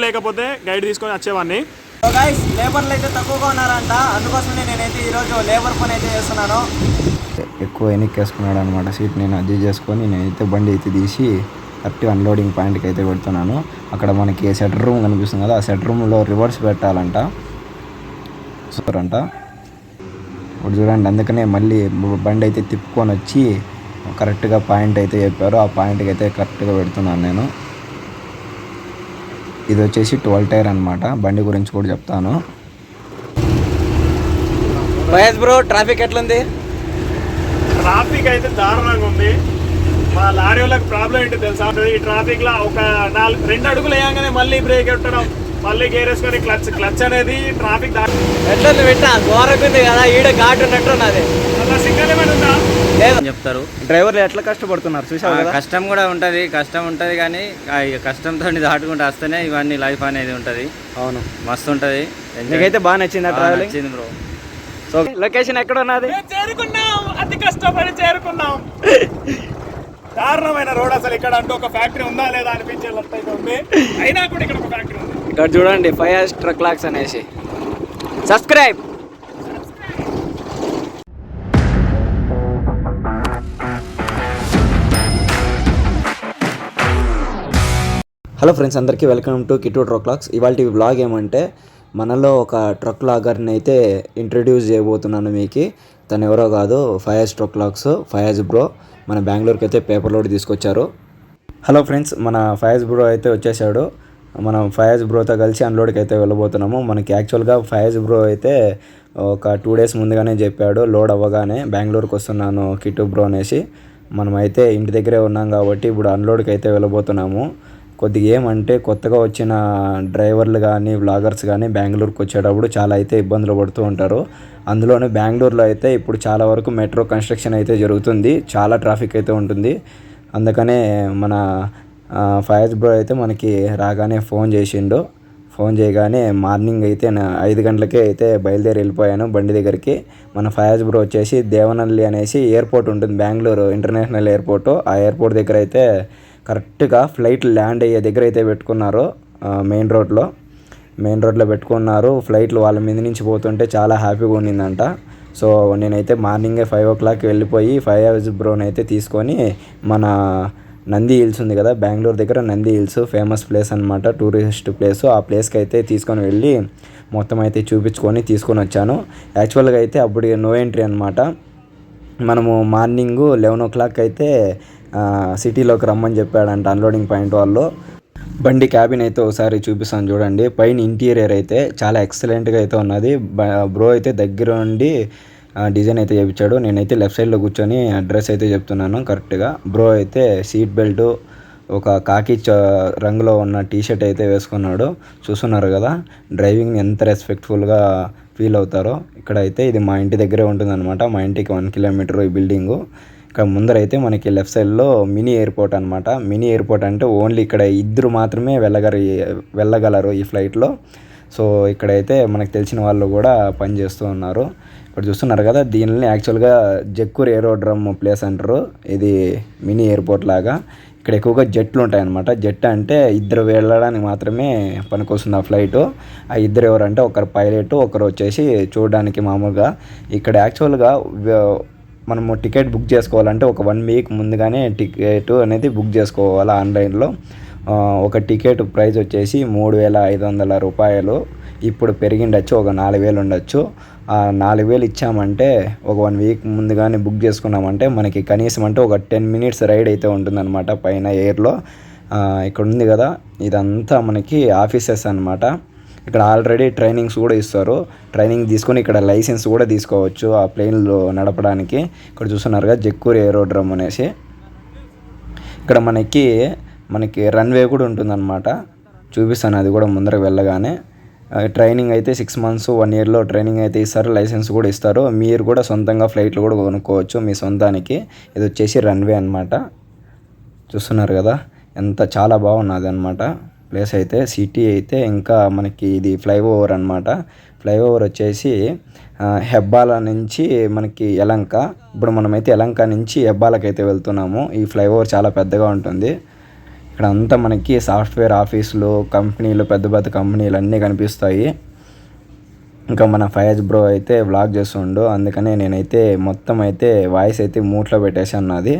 లేకపోతే గైడ్ తీసుకొని వచ్చేవాడిని. గైస్ లేబర్లు అయితే తక్కువగా ఉన్నారంట, అందుకోసమే నేనైతే ఈరోజు లేబర్ పని అయితే చేస్తున్నాను. ఎక్కువ వెనక్కేసుకున్నాడు అనమాట సీట్. నేను అడ్జస్ట్ చేసుకొని నేనైతే బండి అయితే తీసి కరెక్ట్గా అన్లోడింగ్ పాయింట్కి అయితే పెడుతున్నాను. అక్కడ మనకి సెట్ రూమ్ కనిపిస్తుంది కదా, ఆ సెట్ రూమ్లో రివర్స్ పెట్టాలంట సూపర్ అంట. ఇప్పుడు చూడండి, అందుకనే మళ్ళీ బండి అయితే తిప్పుకొని వచ్చి కరెక్ట్గా పాయింట్ అయితే చెప్పారు, ఆ పాయింట్కి అయితే కరెక్ట్గా పెడుతున్నాను నేను. ఇది వచ్చేసి 12 టైర్ అనమాట. బండి గురించి కూడా చెప్తాను. ఫయాజ్ బ్రో, ట్రాఫిక్ ఎట్లుంది? ట్రాఫిక్ అయితే దారుణంగా ఉంది. మా లారీ వాళ్ళకి ప్రాబ్లం ఏంటి తెలుసా, ఈ ట్రాఫిక్ లో ఒక 2 అడుగులు వేయగానే మళ్ళీ బ్రేక్ పెట్టడం, మళ్ళీ గేర్ వేసుకొని క్లచ్ అనేది ట్రాఫిక్ ఎట్లుంది పెట్టా ఘోరంగా ఉంది కదా, ఈడ ఘాటు ఉన్నట్టున్నది. అలా సింగల్ ఏమైనా ఉందా చెప్తారు. డ్రైవర్లు ఎట్లా కష్టపడుతున్నారు చూసావు కదా. కష్టం కూడా ఉంటుంది, కష్టం ఉంటుంది, కానీ కష్టంతో దాటుకుంటూ వస్తేనే ఇవన్నీ లైఫ్ అనేది ఉంటుంది. అవును, మస్తు ఉంటుంది. నీకైతే బాగా నచ్చిందా ట్రావెలింగ్? నచ్చింది బ్రో. సో లొకేషన్ ఎక్కడ ఉన్నది? చేరుకున్నాం, అతి కష్టపడి చేరుకున్నాం. దారుణమైన రోడ్ అసలు. ఇక్కడ అంటూ ఒక ఫ్యాక్టరీ ఉందా లేదా అనిపించేటట్టు ఉంది, అయినా కూడా ఇక్కడ ఒక ఫ్యాక్టరీ ఉంది. ఇక్కడ చూడండి, ఫయాజ్ ట్రక్ వ్లాగ్స్ అనేసి. సబ్స్క్రైబ్. హలో ఫ్రెండ్స్, అందరికీ welcome to Kittu truck vlogs. ఇవాళ వ్లాగ్ ఏమంటే, మనలో ఒక ట్రక్ వ్లాగర్ని అయితే ఇంట్రడ్యూస్ చేయబోతున్నాను మీకు. తను ఎవరో కాదు, Fayaz truck vlogs Fayaz bro మన బెంగళూరుకి అయితే పేపర్ లోడ్ తీసుకొచ్చారు. హలో ఫ్రెండ్స్, మన ఫయాజ్ బ్రో అయితే వచ్చేసాడు. మనం ఫయాజ్ బ్రోతో కలిసి అన్లోడ్కి అయితే వెళ్ళబోతున్నాము. మనకి యాక్చువల్గా ఫయాజ్ బ్రో అయితే ఒక 2 డేస్ ముందుగానే చెప్పాడు, లోడ్ అవ్వగానే బెంగళూరుకి వస్తున్నాను కిట్టు బ్రో అనేసి. మనమైతే ఇంటి దగ్గరే ఉన్నాం కాబట్టి ఇప్పుడు అన్లోడ్కి అయితే వెళ్ళబోతున్నాము. కొద్దిగా ఏమంటే, కొత్తగా వచ్చిన డ్రైవర్లు కానీ వ్లాగర్స్ కానీ బెంగళూరుకి వచ్చేటప్పుడు చాలా అయితే ఇబ్బందులు పడుతూ ఉంటారు. అందులోనే బెంగళూరులో అయితే ఇప్పుడు చాలా వరకు మెట్రో కన్స్ట్రక్షన్ అయితే జరుగుతుంది, చాలా ట్రాఫిక్ అయితే ఉంటుంది. అందుకనే మన ఫయాజ్ బ్రో అయితే మనకి రాగానే ఫోన్ చేసిండు. ఫోన్ చేయగానే మార్నింగ్ అయితే 5 గంటలకే అయితే బయలుదేరి వెళ్ళిపోయాను బండి దగ్గరికి. మన ఫయాజ్ బ్రో వచ్చేసి దేవనహల్లి అనేసి ఎయిర్పోర్ట్ ఉంటుంది, బెంగళూరు ఇంటర్నేషనల్ ఎయిర్పోర్ట్. ఆ ఎయిర్పోర్ట్ దగ్గర అయితే కరెక్ట్గా ఫ్లైట్ ల్యాండ్ అయ్యే దగ్గర అయితే పెట్టుకున్నారు. మెయిన్ రోడ్లో పెట్టుకున్నారు. ఫ్లైట్లు వాళ్ళ మీద నుంచి పోతుంటే చాలా హ్యాపీగా ఉండిందంట. సో నేనైతే మార్నింగే 5 o'clock వెళ్ళిపోయి ఫయాజ్ బ్రోని అయితే తీసుకొని మన నంది హిల్స్ ఉంది కదా బెంగళూరు దగ్గర, నంది హిల్స్ ఫేమస్ ప్లేస్ అనమాట, టూరిస్ట్ ప్లేస్. ఆ ప్లేస్కి అయితే తీసుకొని వెళ్ళి మొత్తం అయితే చూపించుకొని తీసుకొని వచ్చాను. యాక్చువల్గా అయితే అప్పుడు నో ఎంట్రీ అనమాట. మనము మార్నింగ్ 11 o'clock అయితే సిటీలోకి రమ్మని చెప్పాడంట అన్లోడింగ్ పాయింట్ వాళ్ళు. బండి క్యాబిన్ అయితే ఒకసారి చూపిస్తాను చూడండి. పైన ఇంటీరియర్ అయితే చాలా ఎక్సలెంట్గా అయితే ఉన్నది. బ్రో అయితే దగ్గర నుండి డిజైన్ అయితే చేయించాడు. నేనైతే లెఫ్ట్ సైడ్లో కూర్చొని అడ్రస్ అయితే చెప్తున్నాను కరెక్ట్గా. బ్రో అయితే సీట్ బెల్ట్, ఒక కాకి రంగులో ఉన్న టీషర్ట్ అయితే వేసుకున్నాడు. చూస్తున్నారు కదా డ్రైవింగ్ ఎంత రెస్పెక్ట్ఫుల్గా ఫీల్ అవుతారో. ఇక్కడ అయితే ఇది మా ఇంటి దగ్గరే ఉంటుందన్నమాట. మా ఇంటికి 1 kilometer ఈ బిల్డింగు. ఇక్కడ ముందరైతే మనకి లెఫ్ట్ సైడ్లో మినీ ఎయిర్పోర్ట్ అనమాట. మినీ ఎయిర్పోర్ట్ అంటే ఓన్లీ ఇక్కడ 2 మాత్రమే వెళ్ళగలరు ఈ ఫ్లైట్లో. సో ఇక్కడైతే మనకు తెలిసిన వాళ్ళు కూడా పనిచేస్తూ ఉన్నారు. ఇక్కడ చూస్తున్నారు కదా, దీనిని యాక్చువల్గా జక్కూర్ ఏరోడ్రమ్ ప్లేస్ అంటారు. ఇది మినీ ఎయిర్పోర్ట్ లాగా. ఇక్కడ ఎక్కువగా జెట్లు ఉంటాయన్నమాట. జెట్ అంటే 2 వెళ్ళడానికి మాత్రమే పనికొస్తుంది ఆ ఫ్లైటు. ఆ 2 ఎవరంటే ఒకరు పైలట్, ఒకరు వచ్చేసి చూడడానికి మామూలుగా. ఇక్కడ యాక్చువల్గా మనము టికెట్ బుక్ చేసుకోవాలంటే ఒక 1 week ముందుగానే టికెట్ అనేది బుక్ చేసుకోవాలి ఆన్లైన్లో. ఒక టికెట్ ప్రైస్ వచ్చేసి 3,500 రూపాయలు. ఇప్పుడు పెరిగిండొచ్చు, ఒక 4,000 ఉండొచ్చు. ఆ 4,000 ఇచ్చామంటే ఒక 1 week ముందుగానే బుక్ చేసుకున్నామంటే మనకి కనీసం అంటే ఒక 10 minutes రైడ్ అయితే ఉంటుందన్నమాట పైన ఎయిర్లో. ఇక్కడ ఉంది కదా, ఇదంతా మనకి ఆఫీసెస్ అనమాట. ఇక్కడ ఆల్రెడీ ట్రైనింగ్స్ కూడా ఇస్తారు. ట్రైనింగ్ తీసుకొని ఇక్కడ లైసెన్స్ కూడా తీసుకోవచ్చు ఆ ప్లేన్లో నడపడానికి. ఇక్కడ చూస్తున్నారుగా జక్కూర్ ఏరోడ్రమ్ అనేసి. ఇక్కడ మనకి రన్వే కూడా ఉంటుందన్నమాట. చూపిస్తాను అది కూడా ముందరకు వెళ్ళగానే. ట్రైనింగ్ అయితే 6 months 1 yearలో ట్రైనింగ్ అయితే ఇస్తారు, లైసెన్స్ కూడా ఇస్తారు. మీరు కూడా సొంతంగా ఫ్లైట్లు కూడా కొనుక్కోవచ్చు మీ సొంతానికి. ఇది వచ్చేసి రన్వే అనమాట. చూస్తున్నారు కదా ఎంత చాలా బాగున్నది అనమాట ప్లేస్ అయితే. సిటీ అయితే ఇంకా మనకి ఇది ఫ్లైఓవర్ అనమాట. ఫ్లైఓవర్ వచ్చేసి హెబ్బాల నుంచి మనకి యలంక. ఇప్పుడు మనమైతే యలంక నుంచి హెబ్బాలకైతే వెళ్తున్నాము. ఈ ఫ్లైఓవర్ చాలా పెద్దగా ఉంటుంది. ఇక్కడ అంతా మనకి సాఫ్ట్వేర్ ఆఫీసులు, కంపెనీలు, పెద్ద పెద్ద కంపెనీలు అన్నీ కనిపిస్తాయి. ఇంకా మన ఫయాజ్ బ్రో అయితే వ్లాగ్ చేస్తుండు, అందుకనే నేనైతే మొత్తం అయితే వాయిస్ అయితే మ్యూట్లో పెట్టేశాను. నాది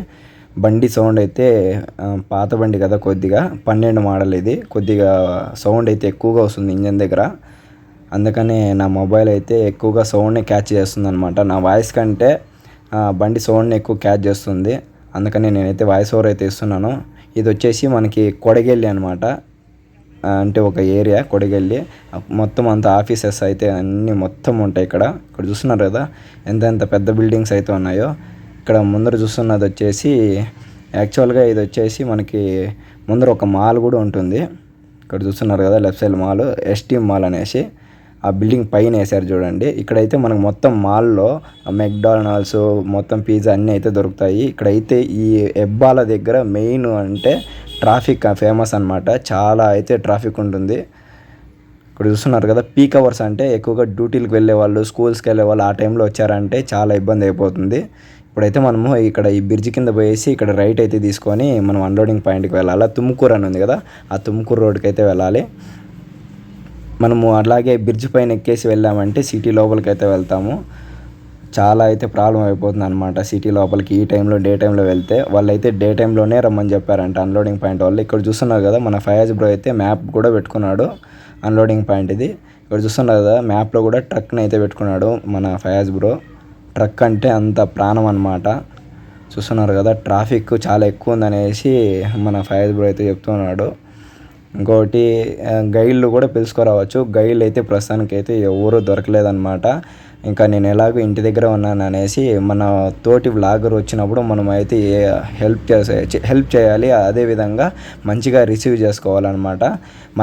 బండి సౌండ్ అయితే పాత బండి కదా, కొద్దిగా 12 మోడల్ ఇది, కొద్దిగా సౌండ్ అయితే ఎక్కువగా వస్తుంది ఇంజన్ దగ్గర. అందుకని నా మొబైల్ అయితే ఎక్కువగా సౌండ్ని క్యాచ్ చేస్తుంది అనమాట. నా వాయిస్ కంటే బండి సౌండ్ని ఎక్కువ క్యాచ్ చేస్తుంది. అందుకని నేనైతే వాయిస్ ఓవర్ అయితే ఇస్తున్నాను. ఇది వచ్చేసి మనకి కొడగెల్లి అనమాట, అంటే ఒక ఏరియా కొడగెల్లి. మొత్తం అంత ఆఫీసెస్ అయితే అన్నీ మొత్తం ఉంటాయి ఇక్కడ. ఇక్కడ చూస్తున్నారు కదా ఎంత పెద్ద బిల్డింగ్స్ అయితే ఉన్నాయో. ఇక్కడ ముందర చూస్తున్నది వచ్చేసి యాక్చువల్గా ఇది వచ్చేసి మనకి ముందర ఒక మాల్ కూడా ఉంటుంది. ఇక్కడ చూస్తున్నారు కదా left side mall, STM mall అనేసి ఆ బిల్డింగ్ పైన వేసారు చూడండి. ఇక్కడైతే మనకు మొత్తం మాల్లో మెక్డానల్డ్స్, మొత్తం పిజ్జా అన్నీ అయితే దొరుకుతాయి. ఇక్కడైతే ఈ ఎబ్బాల దగ్గర మెయిన్ అంటే ట్రాఫిక్ ఫేమస్ అనమాట. చాలా అయితే ట్రాఫిక్ ఉంటుంది. ఇక్కడ చూస్తున్నారు కదా పీక్ అవర్స్, అంటే ఎక్కువగా డ్యూటీలకు వెళ్ళే వాళ్ళు, స్కూల్స్కి వెళ్ళే వాళ్ళు ఆ టైంలో వచ్చారంటే చాలా ఇబ్బంది అయిపోతుంది. ఇప్పుడైతే మనము ఇక్కడ ఈ బ్రిడ్జ్ కింద పోయేసి ఇక్కడ రైట్ అయితే తీసుకొని మనం అన్లోడింగ్ పాయింట్కి వెళ్ళాలి. తుమ్కూరు అని ఉంది కదా, ఆ తుమ్కూరు రోడ్కి అయితే వెళ్ళాలి. మనము అలాగే బ్రిడ్జ్ పైన ఎక్కేసి వెళ్ళామంటే సిటీ లోపలికి అయితే వెళ్తాము. చాలా అయితే ప్రాబ్లం అయిపోతుంది అనమాట సిటీ లోపలికి ఈ టైంలో, డే టైంలో వెళ్తే. వాళ్ళైతే డే టైంలోనే రమ్మని చెప్పారంట అన్లోడింగ్ పాయింట్ వాళ్ళు. ఇక్కడ చూస్తున్నారు కదా మన ఫయాజ్ బ్రో అయితే మ్యాప్ కూడా పెట్టుకున్నాడు అన్లోడింగ్ పాయింట్ ఇది. ఇక్కడ చూస్తున్నారు కదా మ్యాప్లో కూడా ట్రక్ని అయితే పెట్టుకున్నాడు మన ఫయాజ్ బ్రో. ట్రక్ అంటే అంత ప్రాణం అనమాట. చూస్తున్నారు కదా ట్రాఫిక్ చాలా ఎక్కువ ఉందనేసి మన ఫయాజ్ బ్రో అయితే చెప్తున్నాడు. ఇంకోటి గైడ్లు కూడా పిలుచుకోరావచ్చు. గైడ్లు అయితే ప్రస్తుతానికి అయితే ఎవరు దొరకలేదన్నమాట. ఇంకా నేను ఎలాగో ఇంటి దగ్గర ఉన్నాను అనేసి మన తోటి వ్లాగర్ వచ్చినప్పుడు మనం అయితే హెల్ప్ చేయాలి, అదేవిధంగా మంచిగా రిసీవ్ చేసుకోవాలన్నమాట.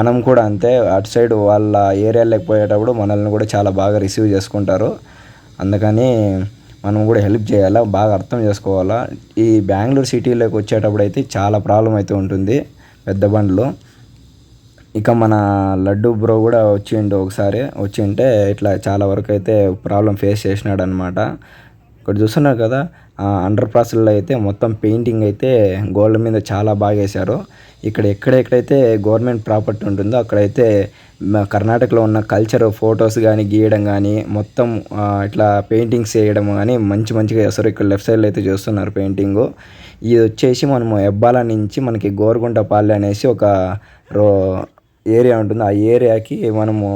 మనం కూడా అంతే, అటు సైడ్ వాళ్ళ ఏరియాలోకి పోయేటప్పుడు మనల్ని కూడా చాలా బాగా రిసీవ్ చేసుకుంటారు. అందుకని మనం కూడా హెల్ప్ చేయాలా, బాగా అర్థం చేసుకోవాలా. ఈ బెంగళూరు సిటీలోకి వచ్చేటప్పుడు అయితే చాలా ప్రాబ్లం అయితే ఉంటుంది పెద్ద బండ్లు. ఇక మన లడ్డు బ్రో కూడా ఒకసారి వచ్చింటే ఇట్లా చాలా వరకు అయితే ప్రాబ్లం ఫేస్ చేసినాడు అనమాట. ఇక్కడ చూస్తున్నారు కదా అండర్ పాస్లో అయితే మొత్తం పెయింటింగ్ అయితే గోల్డ్ మీద చాలా బాగా వేశారు. ఇక్కడ ఎక్కడెక్కడైతే గవర్నమెంట్ ప్రాపర్టీ ఉంటుందో అక్కడైతే కర్ణాటకలో ఉన్న కల్చర్ ఫొటోస్ కానీ గీయడం కానీ మొత్తం ఇట్లా పెయింటింగ్స్ వేయడం కానీ మంచిగా చేస్తారు. ఇక్కడ లెఫ్ట్ సైడ్లో అయితే చూస్తున్నారు పెయింటింగు. ఇది వచ్చేసి మనము ఎబ్బాల నుంచి మనకి గోరుగుంటపల్లి అనేసి ఒక ఏరియా ఉంటుంది. ఆ ఏరియాకి మనము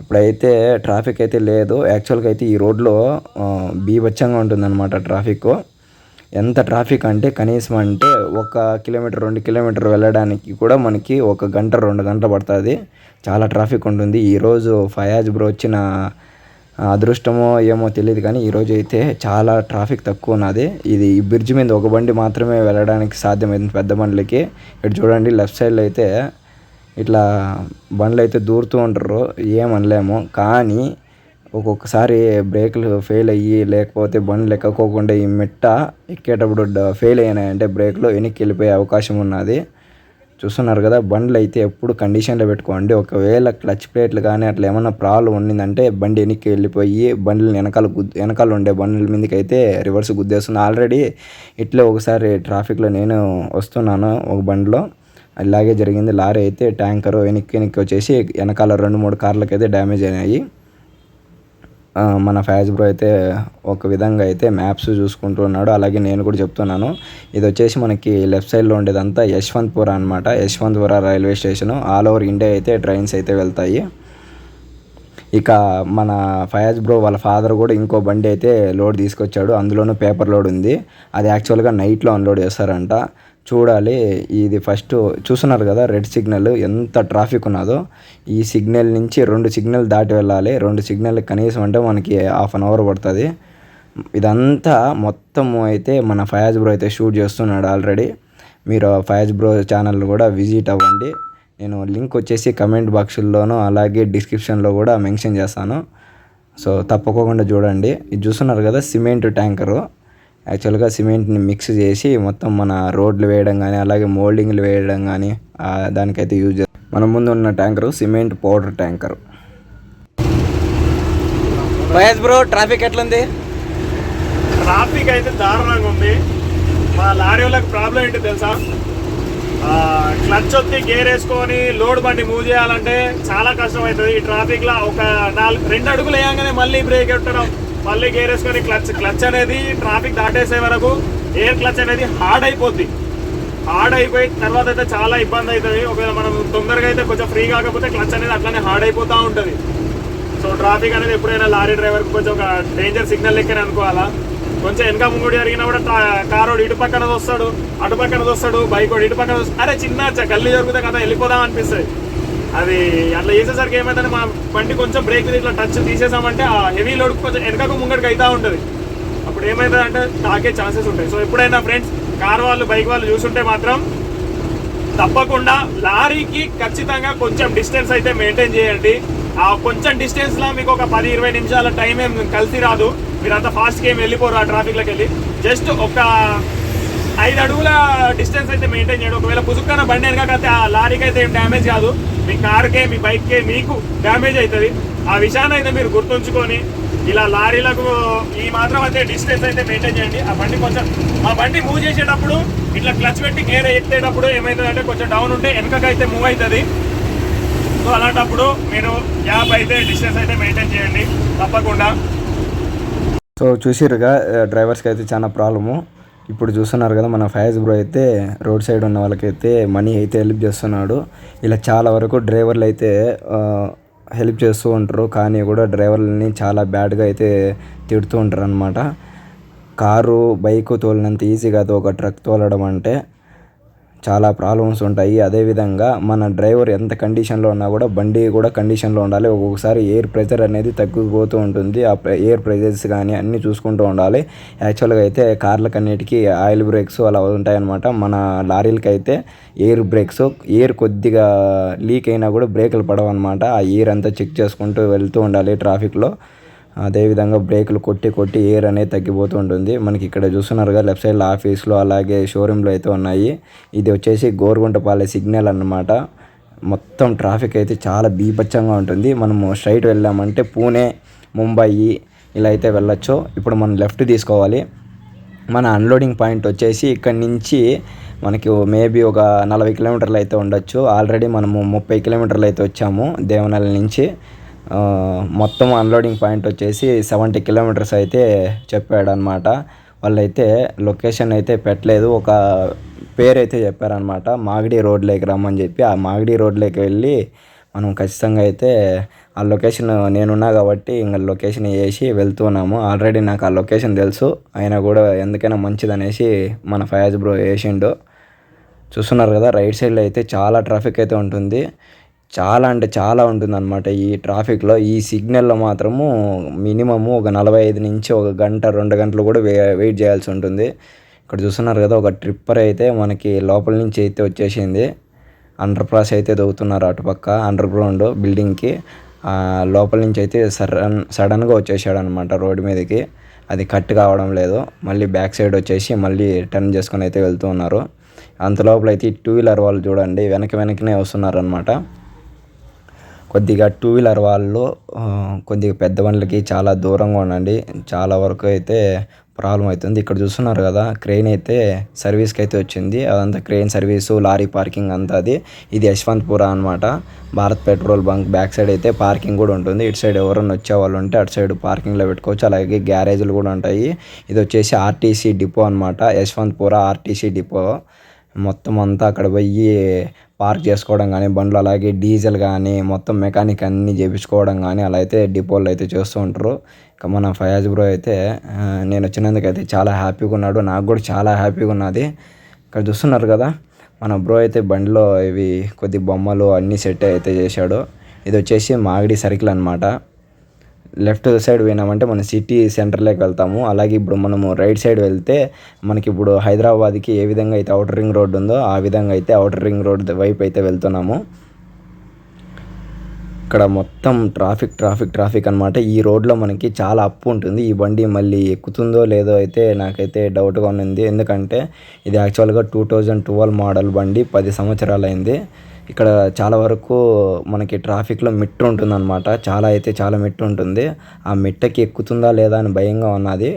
ఇప్పుడైతే ట్రాఫిక్ అయితే లేదు. యాక్చువల్గా అయితే ఈ రోడ్లో బీభత్సంగా ఉంటుందన్నమాట ట్రాఫిక్. ఎంత ట్రాఫిక్ అంటే కనీసం అంటే 1 కిలోమీటర్ 2 కిలోమీటర్ వెళ్ళడానికి కూడా మనకి 1 గంట 2 గంటలు పడుతుంది. చాలా ట్రాఫిక్ ఉంటుంది. ఈరోజు ఫయాజ్ బ్రో వచ్చిన అదృష్టమో ఏమో తెలియదు కానీ ఈరోజు అయితే చాలా ట్రాఫిక్ తక్కువ ఉన్నది. ఇది ఈ బ్రిడ్జ్ మీద ఒక బండి మాత్రమే వెళ్ళడానికి సాధ్యమైంది పెద్ద బండ్లకి. ఇక్కడ చూడండి లెఫ్ట్ సైడ్లో అయితే ఇట్లా బండ్లు అయితే దూరుతూ ఉంటారు, ఏమనలేము. కానీ ఒక్కొక్కసారి బ్రేకులు ఫెయిల్ అయ్యి లేకపోతే బండ్లు ఎక్కకోకుండా ఈ మిట్ట ఎక్కేటప్పుడు ఫెయిల్ అయినాయంటే బ్రేక్లో వెనక్కి వెళ్ళిపోయే అవకాశం ఉన్నది. చూస్తున్నారు కదా బండ్లు అయితే ఎప్పుడు కండిషన్లో పెట్టుకోండి. ఒకవేళ క్లచ్ ప్లేట్లు కానీ అట్లా ఏమన్నా ప్రాబ్లం ఉండిందంటే బండి వెనక్కి వెళ్ళిపోయి బండ్లు వెనకాల ఉండే బండ్ల మీదకి అయితే రివర్స్ గుద్దేస్తుంది. ఆల్రెడీ ఇట్లే ఒకసారి ట్రాఫిక్లో నేను వస్తున్నాను ఒక బండిలో, అలాగే జరిగింది. లారీ అయితే ట్యాంకరు వెనక్కి వచ్చేసి వెనకాల 2-3 కార్లకి అయితే డ్యామేజ్ అయినాయి. మన ఫయాజ్ బ్రో అయితే ఒక విధంగా అయితే మ్యాప్స్ చూసుకుంటున్నాడు, అలాగే నేను కూడా చెప్తున్నాను. ఇది వచ్చేసి మనకి లెఫ్ట్ సైడ్లో ఉండేదంతా యశ్వంత్పుర అనమాట. Yeshwantpur railway station. All over India అయితే ట్రైన్స్ అయితే వెళ్తాయి. ఇక మన ఫయాజ్ బ్రో వాళ్ళ ఫాదర్ కూడా ఇంకో బండి అయితే లోడ్ తీసుకొచ్చాడు, అందులోనూ పేపర్ లోడ్ ఉంది. అది యాక్చువల్గా నైట్లో అన్లోడ్ చేస్తారంట. చూడాలి. ఇది ఫస్ట్ చూస్తున్నారు కదా రెడ్ సిగ్నల్ ఎంత ట్రాఫిక్ ఉన్నదో. ఈ సిగ్నల్ నుంచి 2 సిగ్నల్ దాటి వెళ్ళాలి. 2 సిగ్నల్ కనీసం అంటే మనకి ½ అవర్ పడుతుంది. ఇదంతా మొత్తం అయితే మన ఫయాజ్ బ్రో అయితే షూట్ చేస్తున్నాడు ఆల్రెడీ. మీరు ఫయాజ్ బ్రో ఛానల్ కూడా విజిట్ అవ్వండి. నేను లింక్ వచ్చేసి కమెంట్ బాక్స్లోనూ అలాగే డిస్క్రిప్షన్లో కూడా మెన్షన్ చేస్తాను. సో తప్పకుండా చూడండి. ఇది చూస్తున్నారు కదా సిమెంట్ ట్యాంకరు. యాక్చువల్గా సిమెంట్ని మిక్స్ చేసి మొత్తం మన రోడ్లు వేయడం కానీ అలాగే మోల్డింగ్లు వేయడం కానీ దానికైతే యూజ్ చేస్తాం. మన ముందు ఉన్న tanker cement powder tanker. Fayaz bro traffic ఎట్లుంది? ట్రాఫిక్ అయితే దారుణంగా ఉంది. మా లారీ వాళ్ళకి ప్రాబ్లం ఏంటి తెలుసా, క్లచ్ వచ్చి గేర్ వేసుకొని లోడ్ బండి మూవ్ చేయాలంటే చాలా కష్టం అవుతుంది. ఈ ట్రాఫిక్లో ఒక 2 అడుగులు వేయంగానే మళ్ళీ బ్రేక్ పెట్టడం, మళ్ళీ గేర్ వేసుకొని క్లచ్ అనేది ట్రాఫిక్ దాటేసే వరకు ఎయిర్ క్లచ్ అనేది హార్డ్ అయిపోద్ది. హార్డ్ అయిపోయి తర్వాత అయితే చాలా ఇబ్బంది అవుతుంది. ఒకవేళ మనం తొందరగా అయితే కొంచెం ఫ్రీ కాకపోతే క్లచ్ అనేది అట్లానే హార్డ్ అయిపోతూ ఉంటుంది. సో ట్రాఫిక్ అనేది ఎప్పుడైనా లారీ డ్రైవర్కి కొంచెం ఒక డేంజర్ సిగ్నల్ లెక్కనే అనుకోవాలా. కొంచెం వెనక ముంగుడు జరిగినా కూడా కారోడు ఇటు పక్కన వస్తాడు, అటు పక్కన వస్తాడు, బైక్ వాడు ఇటు పక్కన వస్తాడు. అరే చిన్న గల్లీ జరిగితే కదా వెళ్ళిపోదాం అనిపిస్తుంది. అది అట్లా చేసేసరికి ఏమైందంటే మా బండి కొంచెం బ్రేక్ మీద ఇట్లా టచ్ తీసేసామంటే ఆ హెవీ లోడ్ కొంచెం వెనకకు ముంగడికి అవుతూ ఉంటుంది. అప్పుడు ఏమవుతుందంటే తాకే ఛాన్సెస్ ఉంటాయి. సో ఎప్పుడైనా ఫ్రెండ్స్ కార్ వాళ్ళు బైక్ వాళ్ళు చూసుంటే మాత్రం తప్పకుండా లారీకి ఖచ్చితంగా కొంచెం డిస్టెన్స్ అయితే మెయింటైన్ చేయండి. ఆ కొంచెం డిస్టెన్స్లో మీకు ఒక 10-20 నిమిషాల టైం ఏం కలిసి రాదు. మీరు అంత ఫాస్ట్గా ఏం వెళ్ళిపోరు ఆ ట్రాఫిక్లోకి వెళ్ళి. జస్ట్ ఒక 5 అడుగుల డిస్టెన్స్ అయితే మెయింటైన్ చేయండి. ఒకవేళ పుసుక్కన బండి వెనకైతే ఆ లారీకి అయితే ఏం డ్యామేజ్ కాదు, మీ కార్కే మీ బైక్కే మీకు డ్యామేజ్ అవుతుంది. ఆ విషయాన్ని అయితే మీరు గుర్తుంచుకొని ఇలా లారీలకు ఈ మాత్రం అయితే డిస్టెన్స్ అయితే మెయింటైన్ చేయండి. ఆ బండి కొంచెం ఆ బండి మూవ్ చేసేటప్పుడు ఇట్లా క్లచ్ పెట్టి గేర్ ఎత్తేటప్పుడు ఏమవుతుందంటే కొంచెం డౌన్ ఉంటే వెనకకైతే మూవ్ అవుతుంది. సో అలాంటప్పుడు మీరు గ్యాప్ అయితే డిస్టెన్స్ అయితే మెయింటైన్ చేయండి తప్పకుండా. సో చూసిరుగా డ్రైవర్స్కి అయితే చాలా ప్రాబ్లము. ఇప్పుడు చూస్తున్నారు కదా మన ఫయాజ్ బ్రో అయితే రోడ్ సైడ్ ఉన్న వాళ్ళకైతే మనీ అయితే హెల్ప్ చేస్తున్నాడు. ఇలా చాలా వరకు డ్రైవర్లు అయితే హెల్ప్ చేస్తూ ఉంటారు, కానీ కూడా డ్రైవర్లని చాలా బ్యాడ్గా అయితే తిడుతూ ఉంటారు అనమాట. కారు బైకు తోలినంత ఈజీ కాదు ఒక ట్రక్ తోలడం అంటే, చాలా ప్రాబ్లమ్స్ ఉంటాయి. అదేవిధంగా మన డ్రైవర్ ఎంత కండిషన్లో ఉన్నా కూడా బండి కూడా కండిషన్లో ఉండాలి. ఒక్కొక్కసారి ఎయిర్ ప్రెషర్ అనేది తగ్గిపోతూ ఉంటుంది. ఆ ఎయిర్ ప్రెషర్స్ కానీ అన్నీ చూసుకుంటూ ఉండాలి. యాక్చువల్గా అయితే కార్లకు అన్నిటికీ ఆయిల్ బ్రేక్స్ అలా ఉంటాయన్నమాట. మన లారీలకి అయితే ఎయిర్ బ్రేక్స్, ఎయిర్ కొద్దిగా లీక్ అయినా కూడా బ్రేకులు పడవు అనమాట. ఆ ఎయిర్ అంతా చెక్ చేసుకుంటూ వెళ్తూ ఉండాలి ట్రాఫిక్లో. అదేవిధంగా బ్రేకులు కొట్టి ఎయిర్ అనేది తగ్గిపోతూ ఉంటుంది. మనకి ఇక్కడ చూస్తున్నారుగా లెఫ్ట్ సైడ్లో ఆఫీస్లో అలాగే షోరూంలో అయితే ఉన్నాయి. ఇది వచ్చేసి గోరుగుంటపాలెం సిగ్నల్ అన్నమాట. మొత్తం ట్రాఫిక్ అయితే చాలా బీభత్సంగా ఉంటుంది. మనము స్ట్రైట్ వెళ్ళామంటే పూణే, ముంబయి ఇలా అయితే వెళ్ళొచ్చు. ఇప్పుడు మనం లెఫ్ట్ తీసుకోవాలి. మన అన్లోడింగ్ పాయింట్ వచ్చేసి ఇక్కడి నుంచి మనకి మేబీ ఒక 40 కిలోమీటర్లు అయితే ఉండొచ్చు. ఆల్రెడీ మనము 30 కిలోమీటర్లు అయితే వచ్చాము దేవనహల్లి నుంచి. మొత్తం అన్లోడింగ్ పాయింట్ వచ్చేసి 70 కిలోమీటర్స్ అయితే చెప్పాడనమాట. వాళ్ళైతే లొకేషన్ అయితే పెట్టలేదు, ఒక పేరు అయితే చెప్పారనమాట. మాగడి రోడ్లోకి రమ్మని చెప్పి ఆ మాగడి రోడ్లోకి వెళ్ళి మనం ఖచ్చితంగా అయితే ఆ లొకేషన్ నేనున్నా కాబట్టి ఇంకా లొకేషన్ వేసి వెళ్తున్నాము. ఆల్రెడీ నాకు ఆ లొకేషన్ తెలుసు, అయినా కూడా ఎందుకైనా మంచిదనేసి మన ఫయాజ్ బ్రో వేసిండు. చూస్తున్నారు కదా రైట్ సైడ్లో అయితే చాలా ట్రాఫిక్ అయితే ఉంటుంది. చాలా అంటే చాలా ఉంటుంది అనమాట ఈ ట్రాఫిక్లో. ఈ సిగ్నల్లో మాత్రము మినిమము ఒక 45 నుంచి ఒక గంట 2 గంటలు కూడా వెయిట్ చేయాల్సి ఉంటుంది. ఇక్కడ చూస్తున్నారు కదా ఒక ట్రిప్పర్ అయితే మనకి లోపల నుంచి అయితే వచ్చేసింది. అండర్ పాస్ అయితే దవ్వుతున్నారు అటుపక్క అండర్ గ్రౌండ్ బిల్డింగ్కి. లోపల నుంచి అయితే సడన్గా వచ్చేసాడు అనమాట రోడ్డు మీదకి. అది కట్ కావడం లేదు. మళ్ళీ బ్యాక్ సైడ్ వచ్చేసి మళ్ళీ టర్న్ చేసుకొని అయితే వెళ్తూ ఉన్నారు. అంత లోపల అయితే 2 వీలర్ వాళ్ళు చూడండి వెనకనే వస్తున్నారు అనమాట. కొద్దిగా 2 వీలర్ వాళ్ళు కొద్దిగా పెద్ద బండ్లకి చాలా దూరంగా ఉండండి, చాలా వరకు అయితే ప్రాబ్లం అవుతుంది. ఇక్కడ చూస్తున్నారు కదా క్రెయిన్ అయితే సర్వీస్కి అయితే వచ్చింది. అదంతా క్రెయిన్ సర్వీసు, లారీ పార్కింగ్ అంతా అది. ఇది యశ్వంత్పుర అనమాట. Bharat petrol bunk back side అయితే పార్కింగ్ కూడా ఉంటుంది. ఇటు సైడ్ ఎవరైనా వచ్చే వాళ్ళు ఉంటే అటు సైడ్ పార్కింగ్లో పెట్టుకోవచ్చు. అలాగే గ్యారేజ్లు కూడా ఉంటాయి. ఇది వచ్చేసి ఆర్టీసీ డిపో అనమాట, యశ్వంత్పుర ఆర్టీసీ డిపో. మొత్తం అంతా అక్కడ పోయి పార్క్ చేసుకోవడం కానీ బండ్లు, అలాగే డీజిల్ కానీ మొత్తం మెకానిక్ అన్నీ చేయించుకోవడం కానీ అలా అయితే డిపోలు అయితే చేస్తూ ఉంటారు. ఇక మన ఫయాజ్ బ్రో అయితే నేను వచ్చినందుకు అయితే చాలా హ్యాపీగా ఉన్నాడు, నాకు కూడా చాలా హ్యాపీగా ఉన్నది. ఇక్కడ చూస్తున్నారు కదా మన బ్రో అయితే బండిలో ఇవి కొద్ది బొమ్మలు అన్నీ సెట్ అయితే చేశాడు. ఇది వచ్చేసి మాగడి సర్కిల్ అనమాట. లెఫ్ట్ సైడ్ పోయినామంటే మనం సిటీ సెంటర్లోకి వెళ్తాము. అలాగే ఇప్పుడు మనము రైట్ సైడ్ వెళ్తే మనకి ఇప్పుడు హైదరాబాద్కి ఏ విధంగా అయితే అవుటర్ రింగ్ రోడ్ ఉందో ఆ విధంగా అయితే అవుటర్ రింగ్ రోడ్ వైపు అయితే వెళ్తున్నాము. ఇక్కడ మొత్తం ట్రాఫిక్ అనమాట. ఈ రోడ్లో మనకి చాలా అప్పు ఉంటుంది. ఈ బండి మళ్ళీ ఎక్కుతుందో లేదో అయితే నాకైతే డౌట్గా ఉంది. ఎందుకంటే ఇది యాక్చువల్గా 2012 మోడల్ బండి, 10 సంవత్సరాలు అయింది. ఇక్కడ చాలా వరకు మనకి ట్రాఫిక్లో మిట్టు ఉంటుందన్నమాట. చాలా మిట్టు ఉంటుంది. ఆ మిట్టకి ఎక్కుతుందా లేదా అని భయంగా ఉన్నది.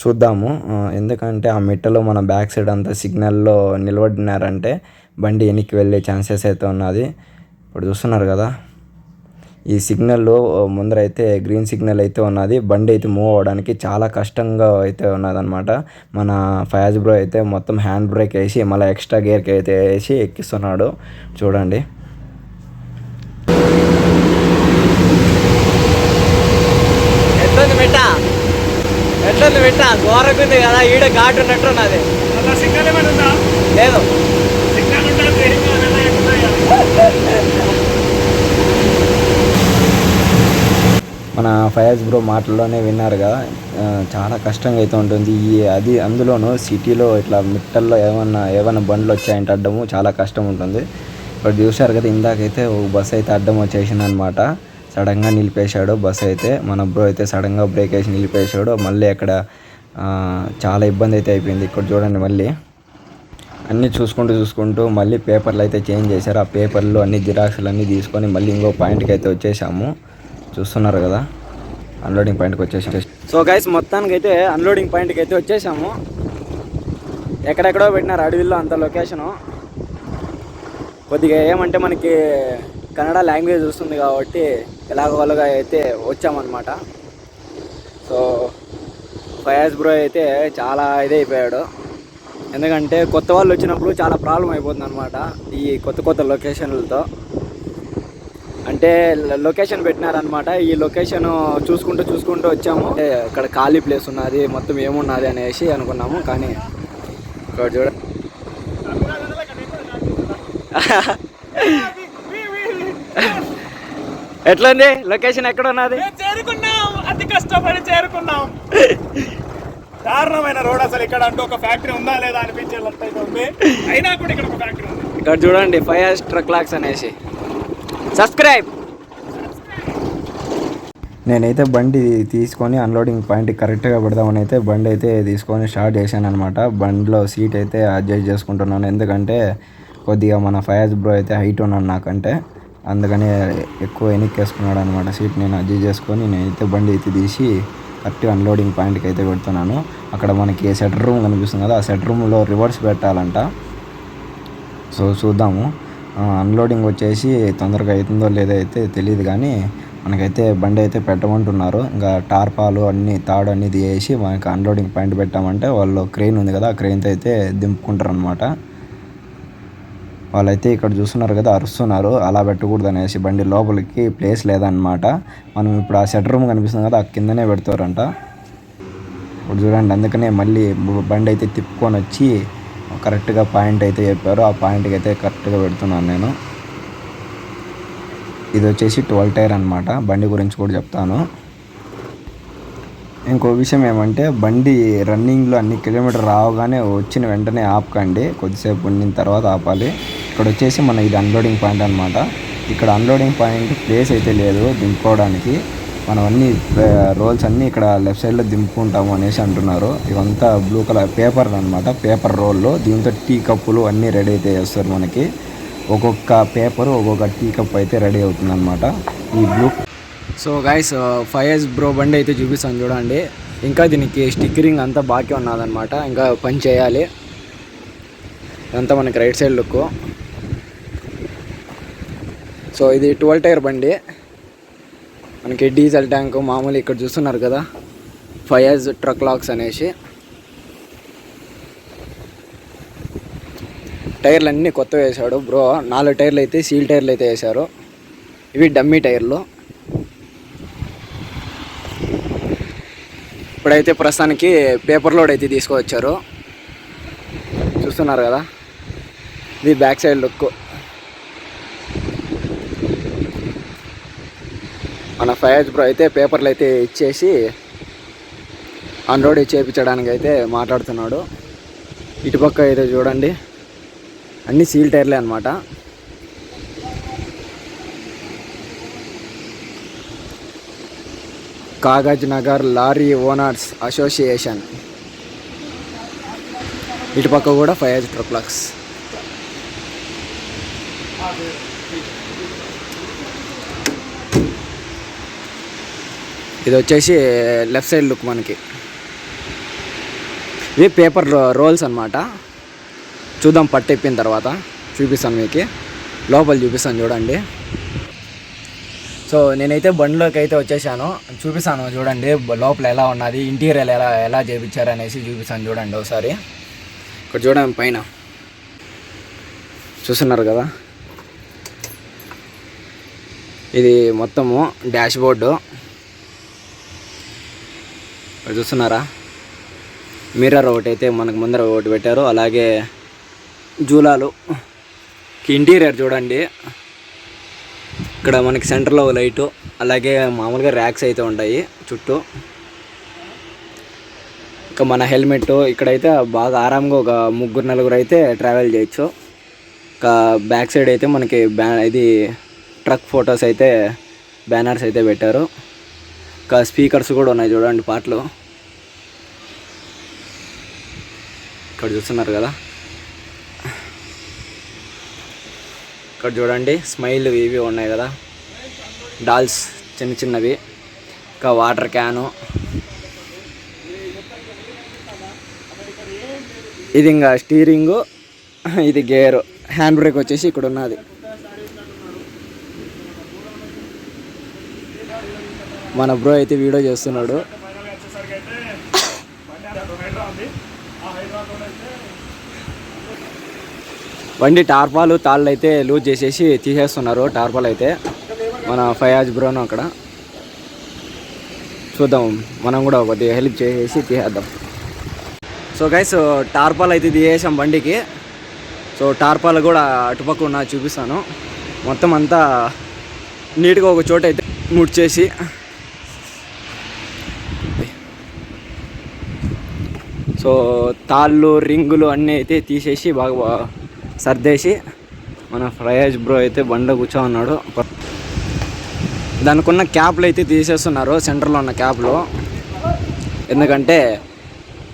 చూద్దాము. ఎందుకంటే ఆ మిట్టలో మన బ్యాక్ సైడ్ అంతా సిగ్నల్లో నిలబడినారంటే బండి వెనక్కి వెళ్ళే ఛాన్సెస్ అయితే ఉన్నది. ఇప్పుడు చూస్తున్నారు కదా, ఈ సిగ్నల్లో ముందరైతే గ్రీన్ సిగ్నల్ అయితే ఉన్నది. బండి అయితే మూవ్ అవ్వడానికి చాలా కష్టంగా అయితే ఉన్నదన్నమాట. మన ఫయాజ్ బ్రో అయితే మొత్తం హ్యాండ్ బ్రేక్ వేసి మళ్ళీ ఎక్స్ట్రా గేర్కి అయితే వేసి ఎక్కిస్తున్నాడు. చూడండి. ఎట్లుంది మిట్ట ఘోరకుంది కదా, ఈడ ఘాటు ఉన్నట్టున్నది. అలా సిగ్నల్ ఏమైనా ఉందా? లేదు. సిగ్నల్ ఉంటుంది. మన ఫయాజ్ బ్రో మాటల్లోనే విన్నారు కదా, చాలా కష్టంగా అయితే ఉంటుంది. అది అందులోనూ సిటీలో ఇట్లా మిట్టల్లో ఏమైనా బండ్లు వచ్చాయంటే అడ్డము చాలా కష్టం ఉంటుంది. ఇప్పుడు చూశారు కదా, ఇందాకైతే ఒక బస్సు అయితే అడ్డం వచ్చేసింది అనమాట. సడన్గా నిలిపేశాడు బస్సు అయితే. మన బ్రో అయితే సడన్గా బ్రేక్ వేసి నిలిపేశాడు. మళ్ళీ అక్కడ చాలా ఇబ్బంది అయితే అయిపోయింది. ఇక్కడ చూడండి, మళ్ళీ అన్నీ చూసుకుంటూ మళ్ళీ పేపర్లు అయితే చేంజ్ చేశారు. ఆ పేపర్లు అన్ని జిరాక్స్లు అన్నీ తీసుకొని మళ్ళీ ఇంకో పాయింట్కి అయితే వచ్చేసాము. చూస్తున్నారు కదా, అన్లోడింగ్ పాయింట్కి వచ్చేసాము. సో గైస్, మొత్తానికి అయితే అన్లోడింగ్ పాయింట్కి అయితే వచ్చేసాము. ఎక్కడెక్కడో పెట్టినారు అడవిలో అంత లొకేషను. కొద్దిగా ఏమంటే మనకి కన్నడ లాంగ్వేజ్ వస్తుంది కాబట్టి ఎలాగోలాగా అయితే వచ్చామన్నమాట. సో ఫయాజ్ బ్రో అయితే చాలా ఇదైపోయాడు. ఎందుకంటే కొత్త వాళ్ళు వచ్చినప్పుడు చాలా ప్రాబ్లం అయిపోతుంది అనమాట ఈ కొత్త లొకేషన్లతో. అంటే లొకేషన్ పెట్టినారనమాట. ఈ లొకేషన్ చూసుకుంటూ వచ్చాము. ఇక్కడ ఖాళీ ప్లేస్ ఉన్నది, మొత్తం ఏమున్నది అనేసి అనుకున్నాము. కానీ ఇక్కడ చూడ ఎట్లుంది లొకేషన్, ఎక్కడ ఉన్నది? చేరుకున్నాం, అతి కష్టపడి చేరుకున్నాం. దారుణమైన రోడ్ అసలు. ఇక్కడ అంటూ ఒక ఫ్యాక్టరీ ఉందా లేదా అనిపించేటట్టు ఉంది. అయినా కూడా ఇక్కడ ఒక ఫ్యాక్టరీ ఉంది. ఇక్కడ చూడండి, ఫయాజ్ ట్రక్ వ్లాగ్స్ అనేసి. సబ్స్క్రైబ్. నేనైతే బండి తీసుకొని అన్లోడింగ్ పాయింట్ కరెక్ట్గా పెడదామని అయితే బండి అయితే తీసుకొని స్టార్ట్ చేశాను అనమాట. బండిలో సీట్ అయితే అడ్జస్ట్ చేసుకుంటున్నాను. ఎందుకంటే కొద్దిగా మన ఫయాజ్ బ్రో అయితే హైట్ ఉన్నాను నాకంటే, అందుకని ఎక్కువ వెనక్కేసుకున్నాడు అనమాట. సీట్ నేను అడ్జస్ట్ చేసుకొని నేనైతే బండి అయితే తీసి కరెక్ట్గా అన్లోడింగ్ పాయింట్కి అయితే పెడుతున్నాను. అక్కడ మనకి సెటర్ రూమ్ కనిపిస్తుంది కదా, ఆ సెటర్ రూమ్లో రివర్స్ పెట్టాలంట. సో చూద్దాము. అన్లోడింగ్ వచ్చేసి తొందరగా అవుతుందో లేదో అయితే తెలియదు, కానీ మనకైతే బండి అయితే పెట్టమంటున్నారు. ఇంకా టార్పాలు అన్నీ తాడు అన్నీ తీసేసి మనకి అన్లోడింగ్ పాయింట్ పెట్టామంటే వాళ్ళు క్రెయిన్ ఉంది కదా, ఆ క్రెయిన్తో అయితే దింపుకుంటారు అనమాట. వాళ్ళైతే ఇక్కడ చూస్తున్నారు కదా, అరుస్తున్నారు అలా పెట్టకూడదు అనేసి. బండి లోపలికి ప్లేస్ లేదన్నమాట. మనం ఇప్పుడు ఆ సెటర్ రూమ్ కనిపిస్తుంది కదా, ఆ కిందనే పెడతారంట. ఇప్పుడు చూడండి, అందుకనే మళ్ళీ బండి అయితే తిప్పుకొని వచ్చి కరెక్ట్గా పాయింట్ అయితే చెప్పారు. ఆ పాయింట్కి అయితే కరెక్ట్గా పెడుతున్నాను నేను. ఇది వచ్చేసి 12 టైర్ అనమాట. బండి గురించి కూడా చెప్తాను. ఇంకో విషయం ఏమంటే, బండి రన్నింగ్లో అన్ని కిలోమీటర్ రావగానే వచ్చిన వెంటనే ఆపకండి, కొద్దిసేపు ఉండిన తర్వాత ఆపాలి. ఇక్కడ వచ్చేసి మన ఇది అన్లోడింగ్ పాయింట్ అనమాట. ఇక్కడ అన్లోడింగ్ పాయింట్ ప్లేస్ అయితే లేదు దింపుకోవడానికి. మనం అన్ని రోల్స్ అన్నీ ఇక్కడ లెఫ్ట్ సైడ్లో దింపుకుంటాము అనేసి అంటున్నారు. ఇవంతా బ్లూ కలర్ పేపర్ అనమాట, పేపర్ రోల్లో. దీంతో టీ కప్పులు అన్నీ రెడీ అయితే చేస్తారు మనకి. ఒక్కొక్క పేపరు ఒక్కొక్క టీ కప్ అయితే రెడీ అవుతుంది అనమాట ఈ blue. So guys, Fayaz bro బండి అయితే చూపిస్తాను చూడండి. ఇంకా దీనికి స్టిక్కరింగ్ అంతా బాకీ ఉన్నదన్నమాట, ఇంకా పని చేయాలి. ఇదంతా మనకి రైట్ సైడ్ లుక్. సో ఇది 12 టైర్ బండి, మనకి డీజిల్ ట్యాంక్ మామూలు. ఇక్కడ చూస్తున్నారు కదా, ఫయాజ్ ట్రక్ వ్లాగ్స్ అనేసి. టైర్లు అన్నీ కొత్త వేసాడు బ్రో. 4 టైర్లు అయితే సీల్ టైర్లు అయితే వేశారు. ఇవి డమ్మీ టైర్లు. ఇప్పుడైతే ప్రస్తుతానికి పేపర్ లోడ్ అయితే తీసుకువచ్చారు. చూస్తున్నారు కదా, ఇది బ్యాక్ సైడ్ లుక్. మన ఫయాజ్ బ్రో అయితే పేపర్లు అయితే ఇచ్చేసి అన్లోడ్ చేయించడానికి అయితే మాట్లాడుతున్నాడు. ఇటుపక్క అయితే చూడండి, అన్ని సీల్ టైర్లే అనమాట. Kagaz Nagar lorry owners association. ఇటుపక్క కూడా ఫయాజ్ ట్రక్ వ్లాగ్స్. ఇది వచ్చేసి లెఫ్ట్ సైడ్ లుక్ మనకి. ఇవి పేపర్ రోల్స్ అనమాట. చూద్దాం పట్టెప్పిన తర్వాత చూపిస్తాను మీకు, లోపల చూపిస్తాను చూడండి. సో నేనైతే బండిలోకి అయితే వచ్చేసాను, చూపిస్తాను చూడండి లోపల ఎలా ఉన్నది, ఇంటీరియర్ ఎలా చేయించారు అనేసి చూపిస్తాను చూడండి ఒకసారి. ఇక్కడ చూడండి పైన చూస్తున్నారు కదా, ఇది మొత్తము డాష్ బోర్డు చూస్తున్నారా. మిర్రర్ ఒకటి అయితే మనకు ముందర ఒకటి పెట్టారు, అలాగే జూలాలు. ఇంటీరియర్ చూడండి, ఇక్కడ మనకి సెంటర్లో లైటు, అలాగే మామూలుగా ర్యాక్స్ అయితే ఉంటాయి చుట్టూ. ఇంకా మన హెల్మెట్ ఇక్కడైతే బాగా ఆరాంగా ఒక 3-4 అయితే ట్రావెల్ చేయొచ్చు. ఇంకా బ్యాక్ సైడ్ అయితే మనకి ఇది ట్రక్ ఫొటోస్ అయితే బ్యానర్స్ అయితే పెట్టారు. ఇంకా స్పీకర్స్ కూడా ఉన్నాయి చూడండి పాటలు. ఇక్కడ చూస్తున్నారు కదా, ఇక్కడ చూడండి స్మైల్ ఇవి ఉన్నాయి కదా, డాల్స్ చిన్నవి. ఇంకా వాటర్ క్యాను, ఇది ఇంకా స్టీరింగు, ఇది గేరు, హ్యాండ్ బ్రేక్ వచ్చేసి ఇక్కడ ఉన్నది. మన బ్రో అయితే వీడియో చేస్తున్నాడు. బండి టార్పాలు తాళ్ళు అయితే లూజ్ చేసేసి తీసేస్తున్నారు. టార్పాలు అయితే మన ఫయాజ్ బ్రోను అక్కడ. చూద్దాం మనం కూడా కొద్దిగా హెల్ప్ చేసేసి తీసేద్దాం. సో గైస్ టార్పాలు అయితే తీసేసాం బండికి. సో టార్పాలు కూడా అటుపక్క ఉన్న చూపిస్తాను. మొత్తం అంతా నీట్గా ఒక చోట అయితే ముడ్చేసి, సో తాళ్ళు రింగులు అన్నీ అయితే తీసేసి బాగా సర్దేసి మన ఫయాజ్ బ్రో అయితే బండ కూర్చో ఉన్నాడు. దానికి ఉన్న క్యాప్లు అయితే తీసేస్తున్నారు, సెంటర్లో ఉన్న క్యాప్లు. ఎందుకంటే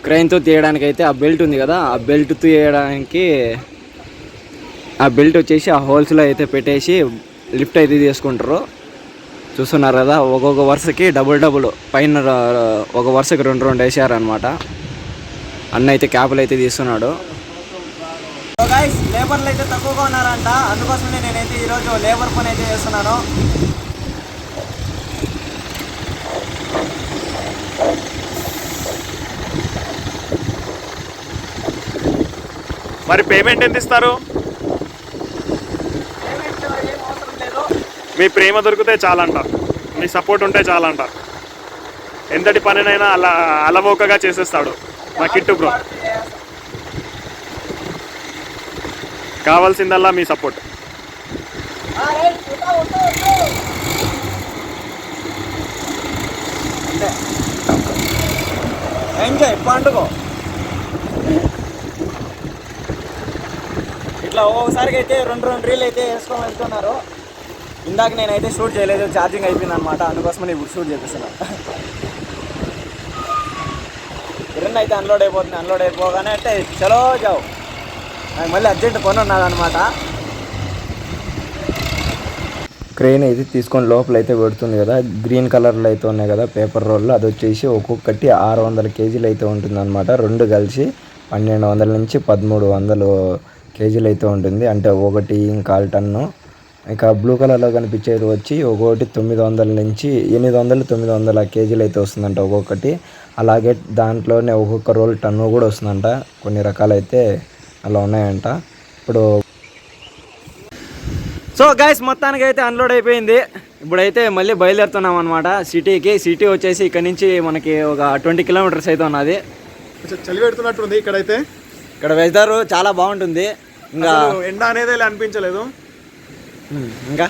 క్రెయిన్తో తీయడానికి అయితే ఆ బెల్ట్ ఉంది కదా, ఆ బెల్ట్ తీయడానికి ఆ బెల్ట్ వచ్చేసి ఆ హోల్స్లో అయితే పెట్టేసి లిఫ్ట్ అయితే తీసుకుంటారు. చూస్తున్నారు కదా, ఒక్కొక్క వరుసకి డబుల్ పైన ఒక వరుసకి 2 వేసారనమాట. అన్న అయితే క్యాప్లు అయితే తీస్తున్నాడు. లేబర్లు అయితే తక్కువగా ఉన్నారంట, అందుకోసమే నేనైతే ఈరోజు లేబర్ పని అయితే చేస్తున్నాను. మరి పేమెంట్ ఎంత ఇస్తారు? మీ ప్రేమ దొరికితే చాలంట, మీ సపోర్ట్ ఉంటే చాలంట. ఎంతటి పనినైనా అలవోకగా చేసేస్తాడు మా కిట్టు బ్రో. కావాల్సిందల్లా మీ సపోర్ట్. ఎంజాయ్ పండుగ. ఇట్లా ఒక్కొక్కసారికి అయితే 2 రీల్ అయితే వేసుకొని వెళ్తున్నారు. ఇందాక నేనైతే షూట్ చేయలేదు, ఛార్జింగ్ అయిపోయింది అనమాట, అందుకోసమని ఇప్పుడు షూట్ చేపిస్తున్నాను. ఇరన్న అయితే అన్లోడ్ అయిపోతుంది. అన్లోడ్ అయిపోగానే అంటే చలో జావు, నాకు మళ్ళీ అర్జెంట్ పని ఉన్నదనమాట. క్రెయిన్ అయితే తీసుకొని లోపల అయితే పెడుతుంది కదా, గ్రీన్ కలర్లో అయితే ఉన్నాయి కదా పేపర్ రోళ్ళు. అది వచ్చేసి ఒక్కొక్కటి 600 కేజీలు అయితే ఉంటుంది అనమాట. 2 కలిసి 1200 నుంచి 1300 కేజీలు అయితే ఉంటుంది. అంటే 1.25 టన్ను. ఇక బ్లూ కలర్లో కనిపించేది వచ్చి ఒక్కొక్కటి 900 నుంచి 800-900 కేజీలు అయితే వస్తుందంట ఒక్కొక్కటి. అలాగే దాంట్లోనే ఒక్కొక్క రోల్ టన్ను కూడా వస్తుందంట. కొన్ని రకాలైతే అలా ఉన్నాయంట. ఇప్పుడు సో గైస్ మొత్తానికి అయితే అన్లోడ్ అయిపోయింది. ఇప్పుడైతే మళ్ళీ బయలుదేరుతున్నాం అనమాట సిటీకి. సిటీ వచ్చేసి ఇక్కడ నుంచి మనకి ఒక 20 కిలోమీటర్స్ అయితే ఉన్నది. చలి పెడుతున్నట్టుంది ఇక్కడైతే. ఇక్కడ వెదర్ చాలా బాగుంటుంది. ఇంకా ఎండ అనేది అనిపించలేదు ఇంకా.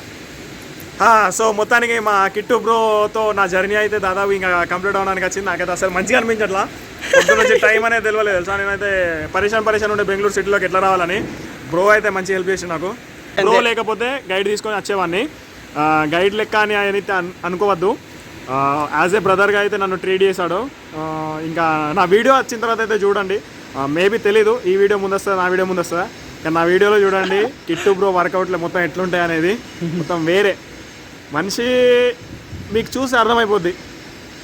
సో మొత్తానికి మా కిట్టు బ్రోతో నా జర్నీ అయితే దాదాపు ఇంకా కంప్లీట్ అవడానికి వచ్చింది. నాకైతే అసలు మంచిగా అనిపించట్లా. పొద్దున్న నుంచి టైం అనేది తెలియలేదు తెలుసా. నేనైతే పరిశాన్ ఉండే బెంగళూరు సిటీలోకి ఎట్లా రావాలని. బ్రో అయితే మంచి హెల్ప్ చేసి నాకు. బ్రో లేకపోతే గైడ్ తీసుకొని వచ్చేవాడిని. గైడ్ లెక్క అని అయితే అనుకోవద్దు. యాజ్ ఏ బ్రదర్గా అయితే నన్ను ట్రీట్ చేశాడు. ఇంకా నా వీడియో వచ్చిన తర్వాత అయితే చూడండి. మేబీ తెలీదు ఈ వీడియో ముందు వస్తుందా నా వీడియో ముందు వస్తుందా, కానీ నా వీడియోలో చూడండి కిట్టు బ్రో వర్కౌట్లు మొత్తం ఎట్లుంటాయి అనేది. మొత్తం వేరే మనిషి, మీకు చూసి అర్థమైపోద్ది.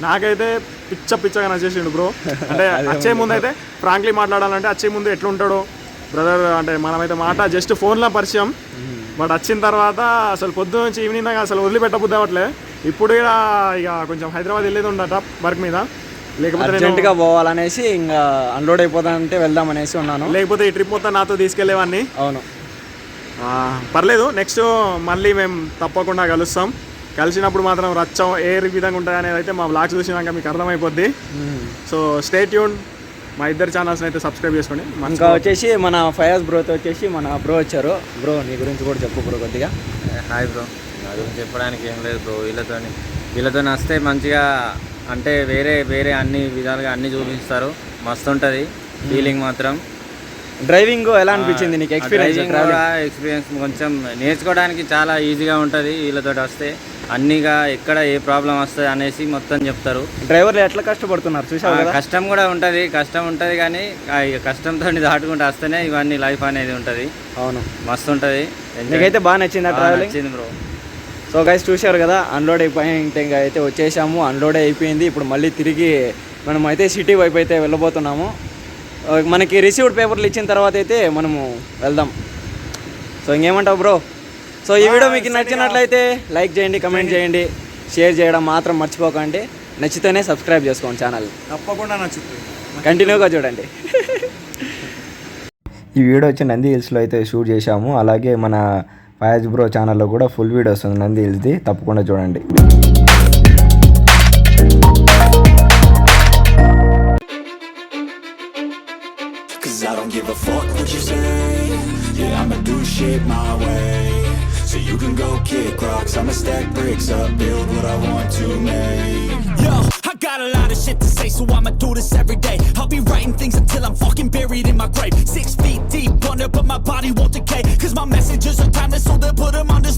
నాకైతే పిచ్చగా నచ్చేసిండు బ్రో. అంటే వచ్చే ముందు అయితే ఫ్రాంక్లీ మాట్లాడాలంటే వచ్చే ముందు ఎట్లుంటాడో బ్రదర్ అంటే మనమైతే జస్ట్ ఫోన్లో పరిచయం. బట్ వచ్చిన తర్వాత అసలు పొద్దు నుంచి ఈవినింగ్ దాకా అసలు వదిలిపెట్టబుద్ది అవ్వట్లే. ఇప్పుడు ఇక కొంచెం హైదరాబాద్ వెళ్ళేది ఉండట వర్క్ మీద, లేకపోతే అర్జెంట్గా పోవాలనేసి ఇంకా అన్లోడ్ అయిపోతానంటే వెళ్దాం అనేసి ఉన్నాను. లేకపోతే ఈ ట్రిప్ మొత్తం నాతో తీసుకెళ్లేవాడిని. అవును, పర్లేదు, నెక్స్ట్ మళ్ళీ మేము తప్పకుండా కలుస్తాం. కలిసినప్పుడు మాత్రం రచ్చం ఏ విధంగా ఉంటాయి అనేది అయితే మా బ్లాగ్స్ చూసినాక మీకు అర్థమైపోద్ది. So stay tune. మా ఇద్దరు ఛానల్స్ని అయితే సబ్స్క్రైబ్ చేసుకోండి. ఇంకా వచ్చేసి మన ఫయాజ్ బ్రోతో వచ్చేసి మన బ్రో వచ్చారు. బ్రో నీ గురించి కూడా చెప్పు బ్రో కొద్దిగా. హాయ్ బ్రో, నా గురించి చెప్పడానికి ఏం లేదు బ్రో. వీళ్ళతో వస్తే మంచిగా అంటే వేరే అన్ని విధాలుగా అన్ని చూపిస్తారు. మస్తు ఉంటుంది ఫీలింగ్ మాత్రం. డ్రైవింగ్ ఎలా అనిపించింది నీకు? ఎక్స్పీరియన్స్ కొంచెం నేర్చుకోవడానికి చాలా ఈజీగా ఉంటుంది. వీళ్ళతో వస్తే అన్నీగా ఎక్కడ ఏ ప్రాబ్లం వస్తుంది అనేసి మొత్తం చెప్తారు. డ్రైవర్లు ఎట్లా కష్టపడుతున్నారు చూసావు కదా. కష్టం ఉంటుంది కానీ కష్టంతో దాటుకుంటూ వస్తేనే ఇవన్నీ లైఫ్ అనేది ఉంటుంది. అవును, మస్తు ఉంటుంది. నీకైతే బాగా నచ్చింది ఆ ట్రావెలింగ్? నచ్చింది బ్రో. సో గైస్ చూశారు కదా, అన్లోడ్ అయిపోయింది. ఇంకా అయితే వచ్చేసాము, అన్లోడ్ అయిపోయింది. ఇప్పుడు మళ్ళీ తిరిగి మనం అయితే సిటీ వైపు అయితే వెళ్ళబోతున్నాము. మనకి రిసీవ్డ్ పేపర్లు ఇచ్చిన తర్వాత అయితే మనము వెళ్దాం. సో ఇంకేమంటావు బ్రో? సో ఈ వీడియో మీకు నచ్చినట్లయితే లైక్ చేయండి, కమెంట్ చేయండి, షేర్ చేయడం మాత్రం మర్చిపోకండి. నచ్చితేనే సబ్స్క్రైబ్ చేసుకోండి ఛానల్. తప్పకుండా నచ్చుతుంది, కంటిన్యూగా చూడండి. ఈ వీడియో వచ్చి నంది హిల్స్లో అయితే షూట్ చేశాము. అలాగే మన ఫయాజ్ బ్రో ఛానల్లో కూడా ఫుల్ వీడియో వస్తుంది నంది హిల్స్ది, తప్పకుండా చూడండి. I don't give a fuck what you say. Yeah, I'ma do shit my way. So you can go kick rocks, I'ma stack bricks up, build what I want to make. Yo, I got a lot of shit to say, so I'ma do this every day. I'll be writing things until I'm fucking buried in my grave. 6 feet deep under, but my body won't decay. Cause my messages are timeless, so they'll put them on display.